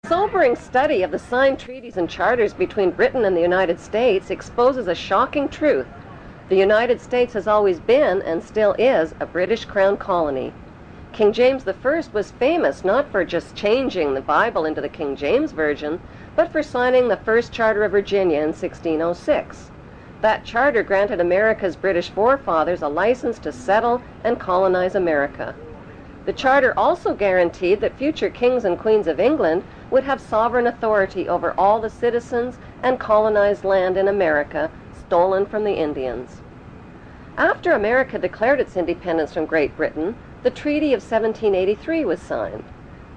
Sobering study of the signed treaties and charters between Britain and the United States exposes a shocking truth. The United States has always been, and still is, a British Crown colony. King James I was famous not for just changing the Bible into the King James Version, but for signing the first Charter of Virginia in 1606. That charter granted America's British forefathers a license to settle and colonize America. The charter also guaranteed that future kings and queens of England would have sovereign authority over all the citizens and colonized land in America stolen from the Indians. After America declared its independence from Great Britain, the Treaty of 1783 was signed.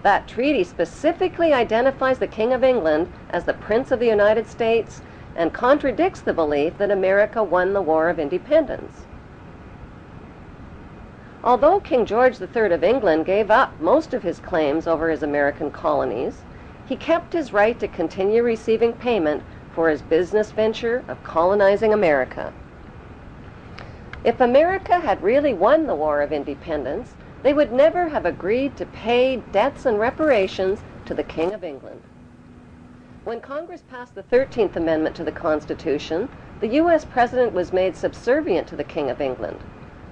That treaty specifically identifies the King of England as the Prince of the United States and contradicts the belief that America won the War of Independence. Although King George III of England gave up most of his claims over his American colonies, he kept his right to continue receiving payment for his business venture of colonizing America. If America had really won the War of Independence, they would never have agreed to pay debts and reparations to the King of England. When Congress passed the 13th Amendment to the Constitution, the U.S. President was made subservient to the King of England.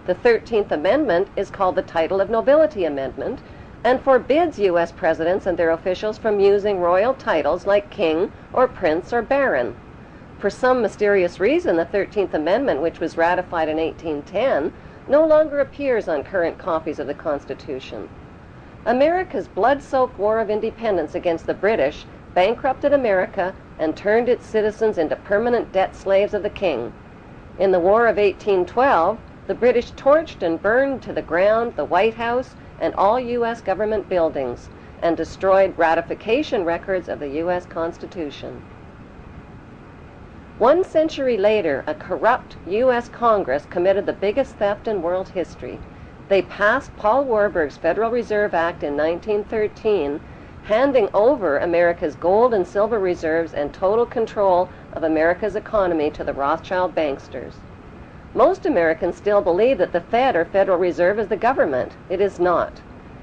The 13th Amendment is called the Title of Nobility Amendment and forbids U.S. presidents and their officials from using royal titles like king or prince or baron. For some mysterious reason, the 13th Amendment, which was ratified in 1810, no longer appears on current copies of the Constitution. America's blood-soaked War of Independence against the British bankrupted America and turned its citizens into permanent debt slaves of the king. In the War of 1812, the British torched and burned to the ground the White House and all U.S. government buildings and destroyed ratification records of the U.S. Constitution. 1 century later, a corrupt U.S. Congress committed the biggest theft in world history. They passed Paul Warburg's Federal Reserve Act in 1913, handing over America's gold and silver reserves and total control of America's economy to the Rothschild banksters. Most Americans still believe that the Fed, or Federal Reserve, is the government. It is not.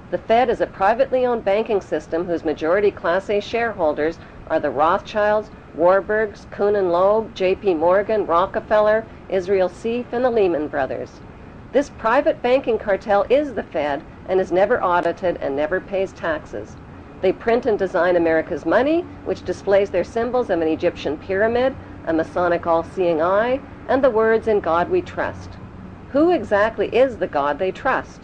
The Fed is a privately owned banking system whose majority Class A shareholders are the Rothschilds, Warburgs, Kuhn and Loeb, J.P. Morgan, Rockefeller, Israel Seif, and the Lehman Brothers. This private banking cartel is the Fed and is never audited and never pays taxes. They print and design America's money, which displays their symbols of an Egyptian pyramid, a Masonic all-seeing eye, and the words "In God We Trust." Who exactly is the God they trust?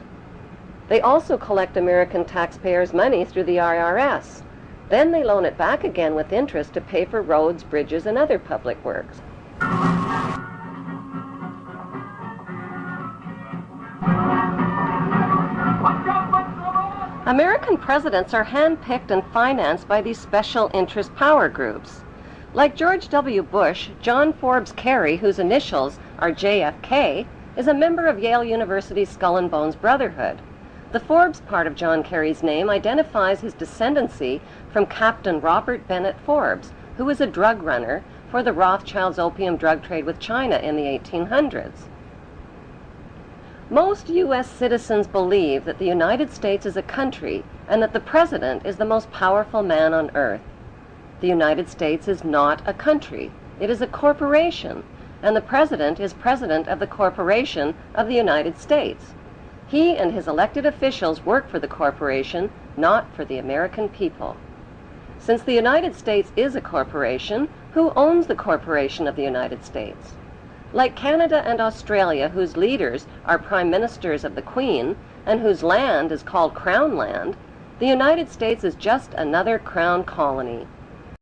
They also collect American taxpayers' money through the IRS. Then they loan it back again with interest to pay for roads, bridges, and other public works. American presidents are handpicked and financed by these special interest power groups. Like George W. Bush, John Forbes Kerry, whose initials are JFK, is a member of Yale University's Skull and Bones Brotherhood. The Forbes part of John Kerry's name identifies his descendancy from Captain Robert Bennett Forbes, who was a drug runner for the Rothschilds' opium drug trade with China in the 1800s. Most U.S. citizens believe that the United States is a country and that the President is the most powerful man on earth. The United States is not a country. It is a corporation, and the President is President of the Corporation of the United States. He and his elected officials work for the corporation, not for the American people. Since the United States is a corporation, who owns the corporation of the United States? Like Canada and Australia, whose leaders are prime ministers of the Queen, and whose land is called Crown Land, the United States is just another Crown colony.